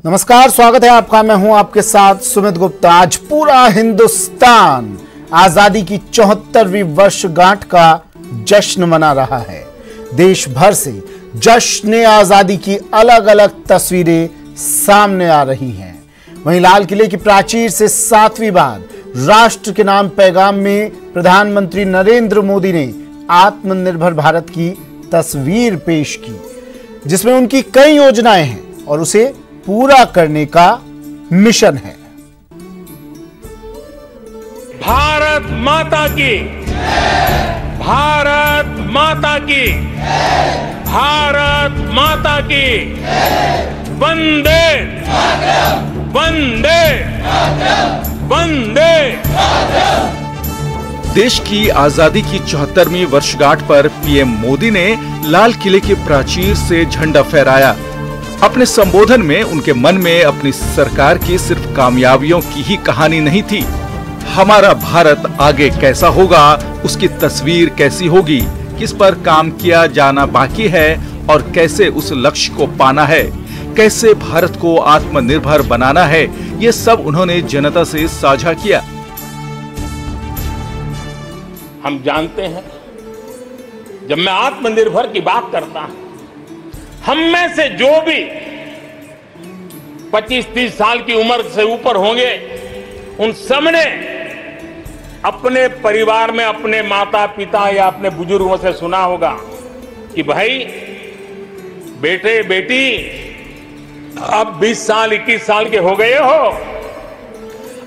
नमस्कार, स्वागत है आपका। मैं हूं आपके साथ सुमित गुप्ता। आज पूरा हिंदुस्तान आजादी की 74वीं वर्षगांठ का जश्न मना रहा है। देश भर से जश्न आजादी की अलग अलग तस्वीरें सामने आ रही हैं। वहीं लाल किले की प्राचीर से 7वीं बार राष्ट्र के नाम पैगाम में प्रधानमंत्री नरेंद्र मोदी ने आत्मनिर्भर भारत की तस्वीर पेश की, जिसमें उनकी कई योजनाएं हैं और उसे पूरा करने का मिशन है। भारत माता की, भारत माता की, भारत माता की, वंदे वंदे वंदे। देश की आजादी की 74वीं वर्षगांठ पर पीएम मोदी ने लाल किले की प्राचीर से झंडा फहराया। अपने संबोधन में उनके मन में अपनी सरकार की सिर्फ कामयाबियों की ही कहानी नहीं थी। हमारा भारत आगे कैसा होगा, उसकी तस्वीर कैसी होगी, किस पर काम किया जाना बाकी है और कैसे उस लक्ष्य को पाना है, कैसे भारत को आत्मनिर्भर बनाना है, ये सब उन्होंने जनता से साझा किया। हम जानते हैं, जब मैं आत्मनिर्भर की बात करता हूं, हम में से जो भी 25-30 साल की उम्र से ऊपर होंगे, उन सब ने अपने परिवार में अपने माता पिता या अपने बुजुर्गों से सुना होगा कि भाई बेटे बेटी अब 20 साल 21 साल के हो गए हो,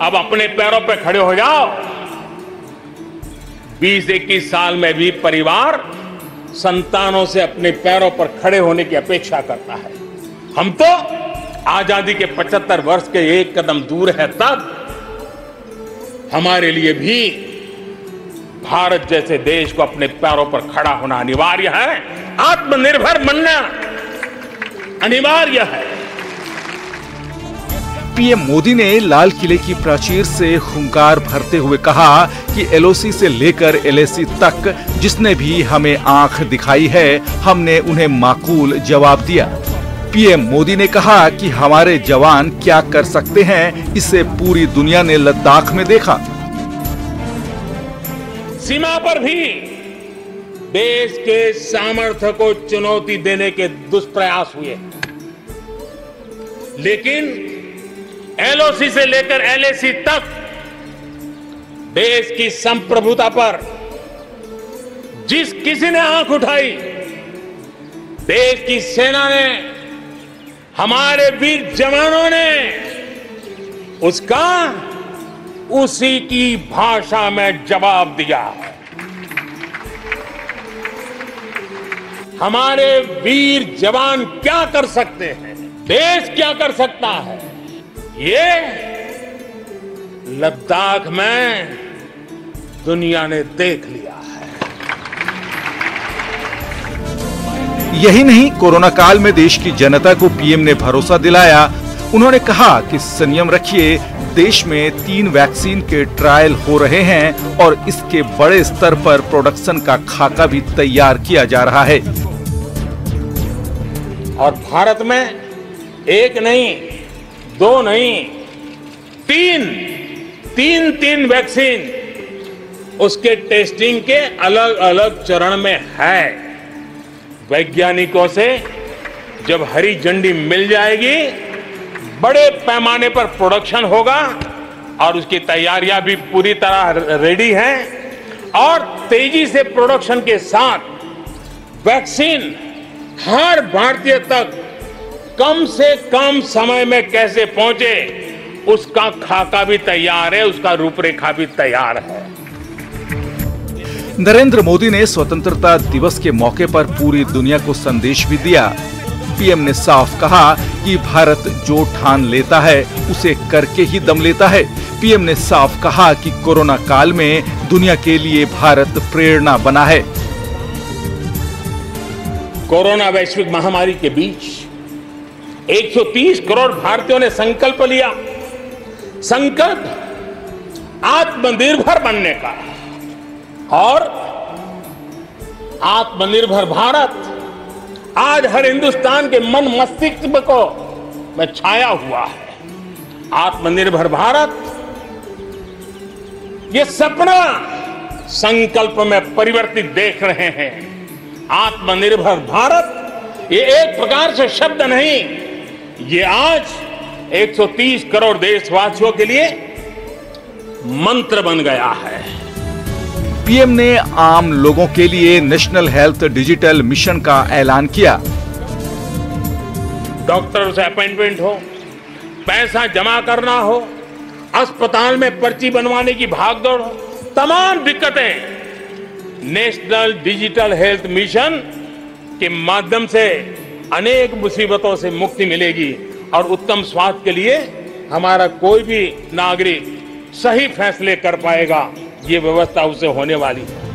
अब अपने पैरों पे खड़े हो जाओ। 20-21 साल में भी परिवार संतानों से अपने पैरों पर खड़े होने की अपेक्षा करता है। हम तो आजादी के 75 वर्ष के एक कदम दूर है, तब हमारे लिए भी भारत जैसे देश को अपने पैरों पर खड़ा होना अनिवार्य है। आत्मनिर्भर बनना अनिवार्य है। पीएम मोदी ने लाल किले की प्राचीर से हुंकार भरते हुए कहा कि एलओसी से लेकर एलएसी तक जिसने भी हमें आंख दिखाई है, हमने उन्हें माकूल जवाब दिया। पीएम मोदी ने कहा कि हमारे जवान क्या कर सकते हैं, इसे पूरी दुनिया ने लद्दाख में देखा। सीमा पर भी देश के सामर्थ्य को चुनौती देने के दुष्प्रयास हुए, लेकिन एलओसी से लेकर एलएसी तक देश की संप्रभुता पर जिस किसी ने आंख उठाई, देश की सेना ने, हमारे वीर जवानों ने उसका उसी की भाषा में जवाब दिया। हमारे वीर जवान क्या कर सकते हैं, देश क्या कर सकता है, ये लद्दाख में दुनिया ने देख लिया है। यही नहीं, कोरोना काल में देश की जनता को पीएम ने भरोसा दिलाया। उन्होंने कहा कि संयम रखिए, देश में 3 वैक्सीन के ट्रायल हो रहे हैं और इसके बड़े स्तर पर प्रोडक्शन का खाका भी तैयार किया जा रहा है। और भारत में एक नहीं, 2 नहीं, 3 वैक्सीन उसके टेस्टिंग के अलग अलग चरण में है। वैज्ञानिकों से जब हरी झंडी मिल जाएगी, बड़े पैमाने पर प्रोडक्शन होगा और उसकी तैयारियां भी पूरी तरह रेडी हैं और तेजी से प्रोडक्शन के साथ वैक्सीन हर भारतीय तक कम से कम समय में कैसे पहुंचे, उसका खाका भी तैयार है, उसका रूपरेखा भी तैयार है। नरेंद्र मोदी ने स्वतंत्रता दिवस के मौके पर पूरी दुनिया को संदेश भी दिया। पीएम ने साफ कहा कि भारत जो ठान लेता है उसे करके ही दम लेता है। पीएम ने साफ कहा कि कोरोना काल में दुनिया के लिए भारत प्रेरणा बना है। कोरोना वैश्विक महामारी के बीच 130 करोड़ भारतीयों ने संकल्प लिया, संकल्प आत्मनिर्भर बनने का। और आत्मनिर्भर भारत आज हर हिंदुस्तान के मन मस्तिष्क को में छाया हुआ है। आत्मनिर्भर भारत, ये सपना संकल्प में परिवर्तित देख रहे हैं। आत्मनिर्भर भारत ये एक प्रकार से शब्द नहीं, ये आज 130 करोड़ देशवासियों के लिए मंत्र बन गया है। पीएम ने आम लोगों के लिए नेशनल हेल्थ डिजिटल मिशन का ऐलान किया। डॉक्टर से अपॉइंटमेंट हो, पैसा जमा करना हो, अस्पताल में पर्ची बनवाने की भागदौड़ हो, तमाम दिक्कतें नेशनल डिजिटल हेल्थ मिशन के माध्यम से अनेक मुसीबतों से मुक्ति मिलेगी और उत्तम स्वास्थ्य के लिए हमारा कोई भी नागरिक सही फैसले कर पाएगा। ये व्यवस्था उसे होने वाली है।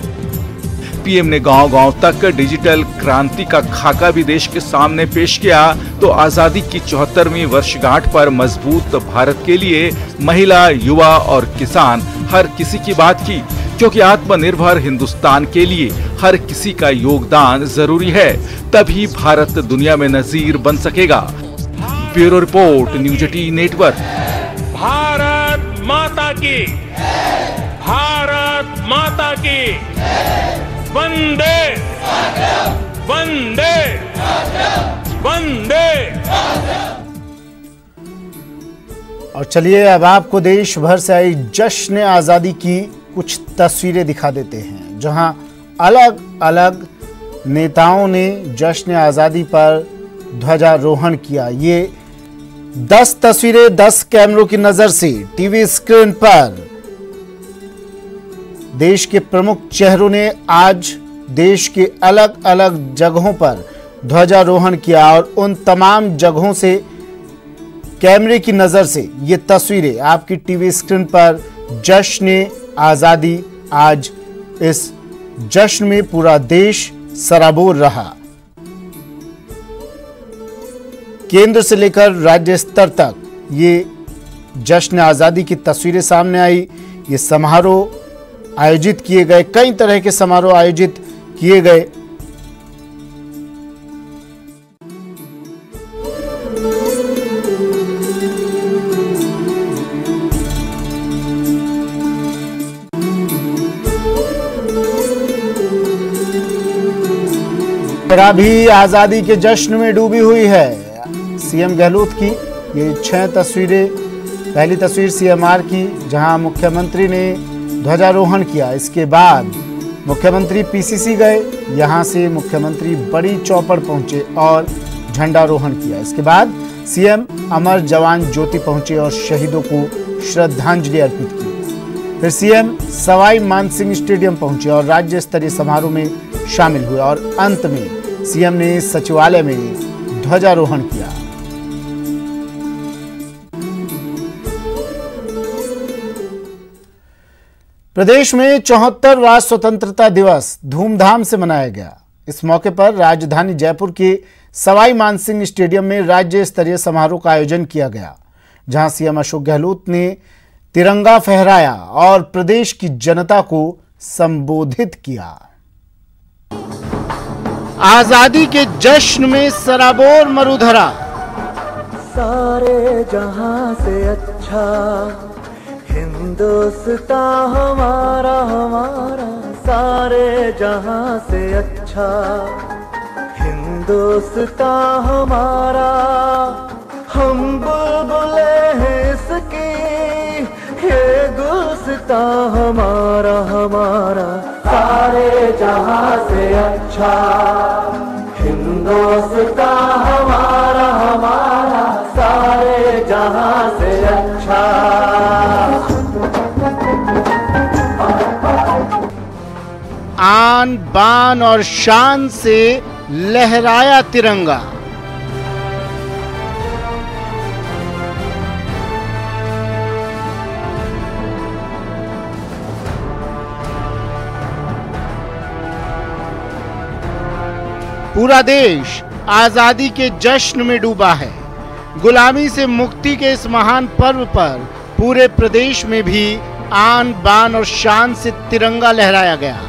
पीएम ने गांव-गांव तक डिजिटल क्रांति का खाका भी देश के सामने पेश किया तो आजादी की 74वीं वर्षगांठ पर मजबूत भारत के लिए महिला, युवा और किसान हर किसी की बात की, क्योंकि आत्मनिर्भर हिंदुस्तान के लिए हर किसी का योगदान जरूरी है, तभी भारत दुनिया में नजीर बन सकेगा। Bureau report, news 18 network. Bharat माता की, भारत माता की, वंदे वंदे वंदे। और चलिए अब आपको देश भर से आई जश्न आजादी की कुछ तस्वीरें दिखा देते हैं, जहां अलग अलग नेताओं ने जश्न आजादी पर ध्वजारोहण किया। ये 10 तस्वीरें 10 कैमरों की नजर से टीवी स्क्रीन पर देश के प्रमुख चेहरों ने आज देश के अलग अलग जगहों पर ध्वजारोहण किया और उन तमाम जगहों से कैमरे की नजर से ये तस्वीरें आपकी टीवी स्क्रीन पर जश्न आजादी। आज इस जश्न में पूरा देश सराबोर रहा। केंद्र से लेकर राज्य स्तर तक ये जश्न आजादी की तस्वीरें सामने आई। ये समारोह आयोजित किए गए, कई तरह के समारोह आयोजित किए गए। भी आजादी के जश्न में डूबी हुई है सीएम गहलोत की। ये 6 तस्वीरें, पहली तस्वीर सीएमआर की जहां मुख्यमंत्री ने ध्वजारोहण किया। इसके बाद मुख्यमंत्री पीसीसी गए, यहां से मुख्यमंत्री बड़ी चौपड़ पहुंचे और झंडारोहण किया। इसके बाद सीएम अमर जवान ज्योति पहुंचे और शहीदों को श्रद्धांजलि अर्पित की। फिर सीएम सवाई मानसिंह स्टेडियम पहुंचे और राज्य स्तरीय समारोह में शामिल हुए और अंत में सीएम ने सचिवालय में ध्वजारोहण किया। प्रदेश में 74वां स्वतंत्रता दिवस धूमधाम से मनाया गया। इस मौके पर राजधानी जयपुर के सवाई मानसिंह स्टेडियम में राज्य स्तरीय समारोह का आयोजन किया गया, जहां सीएम अशोक गहलोत ने तिरंगा फहराया और प्रदेश की जनता को संबोधित किया। आजादी के जश्न में सराबोर मरुधरा। सारे जहां से अच्छा हिंदुस्तान हमारा हमारा, सारे जहां से अच्छा हिंदुस्तान हमारा। हम बुलबुले हैं इसकी, ये गुलसितां हमारा हमारा। सारे जहां से अच्छा हिंदुस्तान हमारा हमारा, सारे जहां से अच्छा। आन बान और शान से लहराया तिरंगा। पूरा देश आजादी के जश्न में डूबा है। गुलामी से मुक्ति के इस महान पर्व पर पूरे प्रदेश में भी आन बान और शान से तिरंगा लहराया गया।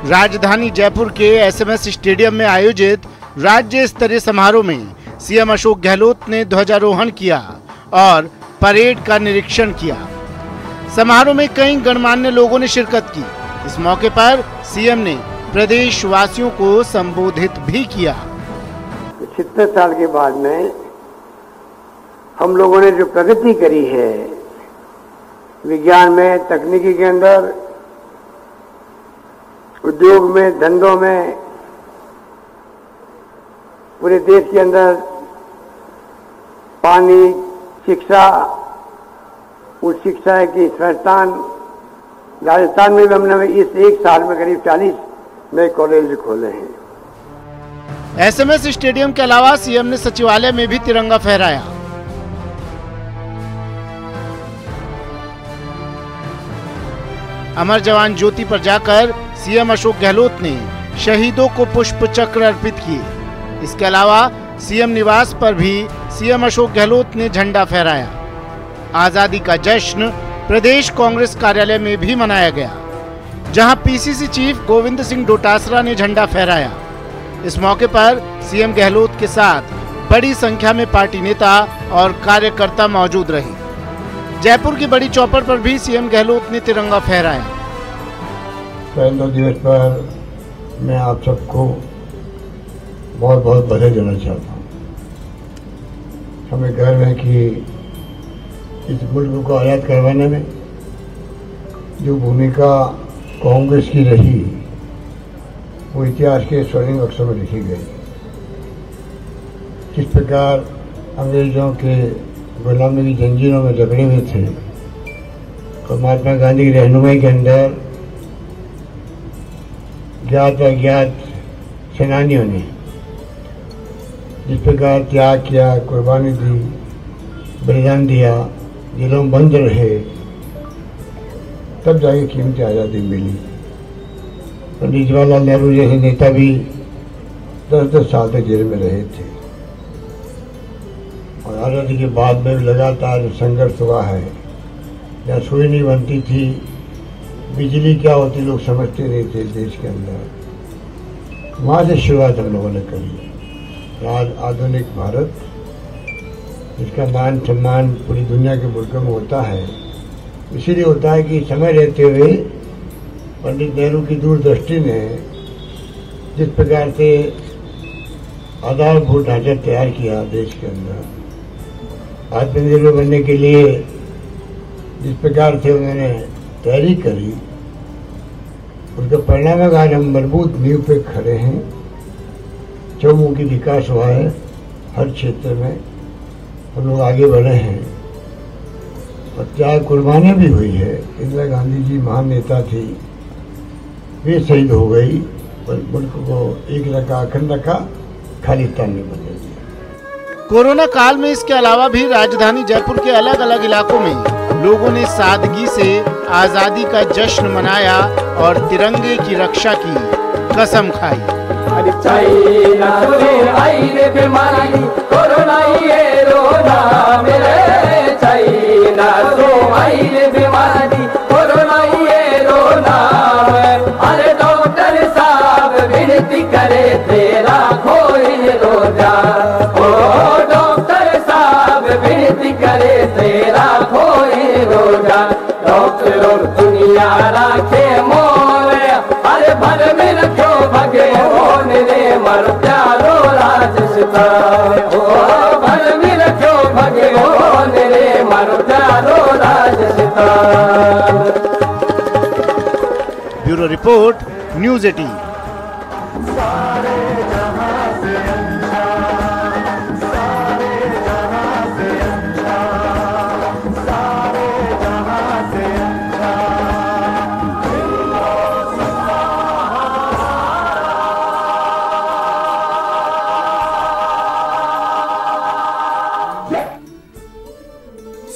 राजधानी जयपुर के एसएमएस स्टेडियम में आयोजित राज्य स्तरीय समारोह में सीएम अशोक गहलोत ने ध्वजारोहण किया और परेड का निरीक्षण किया। समारोह में कई गणमान्य लोगों ने शिरकत की। इस मौके पर सीएम ने प्रदेशवासियों को संबोधित भी किया। 76 साल के बाद में हम लोगों ने जो प्रगति करी है विज्ञान में, तकनीकी के अंदर, उद्योग में, धंधों में, पूरे देश के अंदर पानी, शिक्षा, उच्च शिक्षा की संस्थान, राजस्थान में भी हमने इस एक साल में करीब 40 नए कॉलेज खोले हैं। एसएमएस स्टेडियम के अलावा सीएम ने सचिवालय में भी तिरंगा फहराया। अमर जवान ज्योति पर जाकर सीएम अशोक गहलोत ने शहीदों को पुष्प चक्र अर्पित किए। इसके अलावा सीएम निवास पर भी सीएम अशोक गहलोत ने झंडा फहराया। आजादी का जश्न प्रदेश कांग्रेस कार्यालय में भी मनाया गया, जहां पीसीसी चीफ गोविंद सिंह डोटासरा ने झंडा फहराया। इस मौके पर सीएम गहलोत के साथ बड़ी संख्या में पार्टी नेता और कार्यकर्ता मौजूद रहे। जयपुर की बड़ी चौपड़ पर भी सीएम गहलोत ने तिरंगा फहराया। स्वतंत्रता दिवस पर मैं आप सबको बहुत बहुत बधाई देना चाहता हूँ। हमें गर्व है कि इस मुल्क को आज़ाद करवाने में जो भूमिका कांग्रेस की रही वो इतिहास के स्वर्णिम अक्षर में लिखी गई। किस प्रकार अंग्रेजों के गुलामी की जंजीरों में जकड़े हुए थे और महात्मा गांधी की रहनुमाई के अंदर ज्ञात अज्ञात सेनानियों ने जिस प्रकार त्याग किया, कुर्बानी दी, बलिदान दिया, जेलों में बंद रहे, तब जाके कीमती आज़ादी मिली। पंडित जवाहरलाल नेहरू जैसे नेता भी 10-10 साल तक जेल में रहे थे और आज़ादी के बाद में लगातार संघर्ष हुआ है। जहाँ सुई नहीं बनती थी, बिजली क्या होती लोग समझते नहीं थे देश के अंदर, वहाँ से शुरुआत हम लोगों ने करी। आज आधुनिक भारत, इसका मान सम्मान पूरी दुनिया के मुल्कों में होता है, इसीलिए होता है कि समय रहते हुए पंडित नेहरू की दूरदृष्टि ने जिस प्रकार से आधारभूत ढांचा तैयार किया देश के अंदर, आत्मनिर्भर बनने के लिए जिस प्रकार से उन्होंने तैयारी करी, उसका परिणाम है आज हम मजबूत नींव पे खड़े हैं। चौमुखी विकास हुआ है, हर क्षेत्र में हम लोग आगे बढ़े हैं और क्या कुर्बानियाँ भी हुई है। इंदिरा गांधी जी महान नेता थी, वे शहीद हो गई और मुल्क को एक रखा, अखंड रखा, खालिस्तान में बदल दिया। कोरोना काल में इसके अलावा भी राजधानी जयपुर के अलग अलग इलाकों में लोगों ने सादगी से आजादी का जश्न मनाया और तिरंगे की रक्षा की कसम खाई। चाइना से आई रे बीमारी, कोरोना ये रोना मेरे। चाइना से आई रे बीमारी, कोरोना ये रोना। अरे डॉक्टर साहब विनती करे तेरा कोई रोजा। ओ डॉक्टर साहब विनती करे तेरा कोई रोजा। डॉक्टर और दुनिया राखे मोरे, अरे भर में रखो भगवान रे मर प्यारो राजस्ता। ओ भर में रखो भगवान रे मर प्यारो राजस्ता। Bureau report, news 18।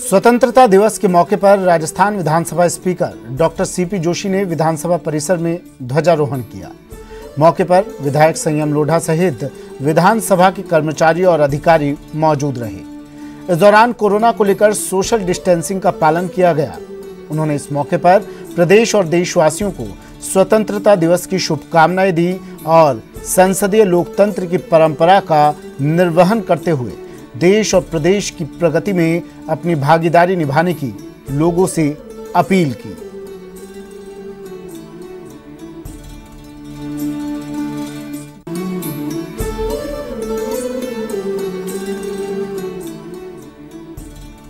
स्वतंत्रता दिवस के मौके पर राजस्थान विधानसभा स्पीकर डॉक्टर सीपी जोशी ने विधानसभा परिसर में ध्वजारोहण किया। मौके पर विधायक संयम लोढ़ा सहित विधानसभा के कर्मचारी और अधिकारी मौजूद रहे। इस दौरान कोरोना को लेकर सोशल डिस्टेंसिंग का पालन किया गया। उन्होंने इस मौके पर प्रदेश और देशवासियों को स्वतंत्रता दिवस की शुभकामनाएं दी और संसदीय लोकतंत्र की परंपरा का निर्वहन करते हुए देश और प्रदेश की प्रगति में अपनी भागीदारी निभाने की लोगों से अपील की।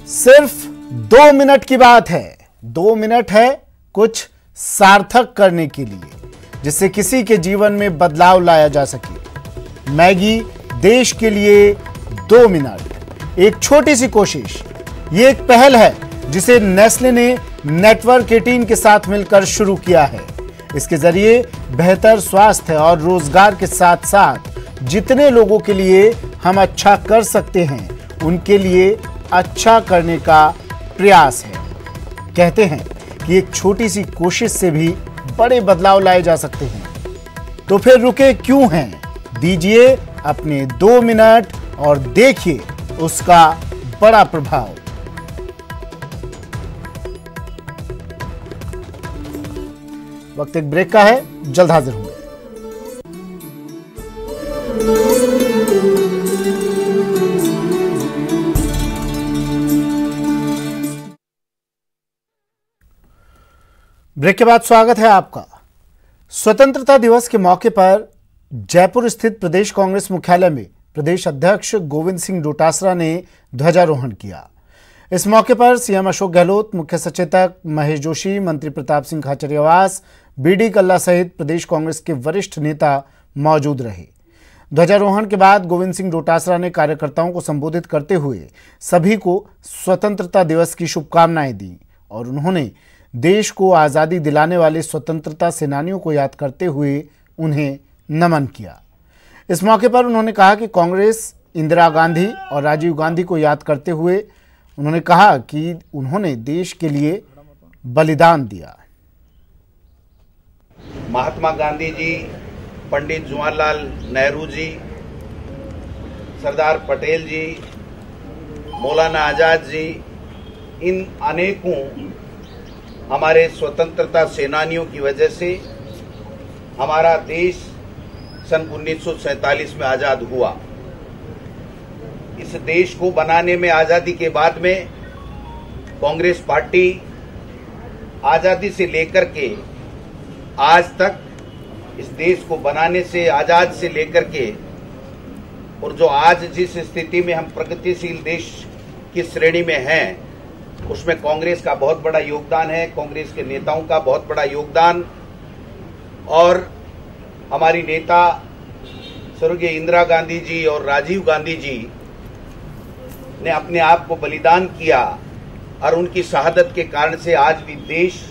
सिर्फ 2 मिनट की बात है, 2 मिनट है कुछ सार्थक करने के लिए, जिससे किसी के जीवन में बदलाव लाया जा सके। मैगी देश के लिए 2 मिनट, एक छोटी सी कोशिश। ये एक पहल है जिसे नेस्ले ने नेटवर्क 18 के साथ मिलकर शुरू किया है। इसके जरिए बेहतर स्वास्थ्य और रोजगार के साथ साथ जितने लोगों के लिए हम अच्छा कर सकते हैं उनके लिए अच्छा करने का प्रयास है। कहते हैं कि एक छोटी सी कोशिश से भी बड़े बदलाव लाए जा सकते हैं। तो फिर रुके क्यों हैं? दीजिए अपने 2 मिनट और देखिए उसका बड़ा प्रभाव। वक्त एक ब्रेक का है, जल्द हाजिर होंगे। ब्रेक के बाद स्वागत है आपका। स्वतंत्रता दिवस के मौके पर जयपुर स्थित प्रदेश कांग्रेस मुख्यालय में प्रदेश अध्यक्ष गोविंद सिंह डोटासरा ने ध्वजारोहण किया। इस मौके पर सीएम अशोक गहलोत, मुख्य सचेतक महेश जोशी, मंत्री प्रताप सिंह खाचरियावास, बीडी कल्ला सहित प्रदेश कांग्रेस के वरिष्ठ नेता मौजूद रहे। ध्वजारोहण के बाद गोविंद सिंह डोटासरा ने कार्यकर्ताओं को संबोधित करते हुए सभी को स्वतंत्रता दिवस की शुभकामनाएं दी और उन्होंने देश को आज़ादी दिलाने वाले स्वतंत्रता सेनानियों को याद करते हुए उन्हें नमन किया। इस मौके पर उन्होंने कहा कि कांग्रेस इंदिरा गांधी और राजीव गांधी को याद करते हुए उन्होंने कहा कि उन्होंने देश के लिए बलिदान दिया। महात्मा गांधी जी, पंडित जवाहरलाल नेहरू जी, सरदार पटेल जी, मौलाना आजाद जी, इन अनेकों हमारे स्वतंत्रता सेनानियों की वजह से हमारा देश सन 1947 में आजाद हुआ। इस देश को बनाने में, आजादी के बाद में, कांग्रेस पार्टी आजादी से लेकर के आज तक इस देश को बनाने से, आजाद से लेकर के, और जो आज जिस स्थिति में हम प्रगतिशील देश की श्रेणी में हैं, उसमें कांग्रेस का बहुत बड़ा योगदान है, कांग्रेस के नेताओं का बहुत बड़ा योगदान। और हमारी नेता स्वर्गीय इंदिरा गांधी जी और राजीव गांधी जी ने अपने आप को बलिदान किया और उनकी शहादत के कारण से आज भी देश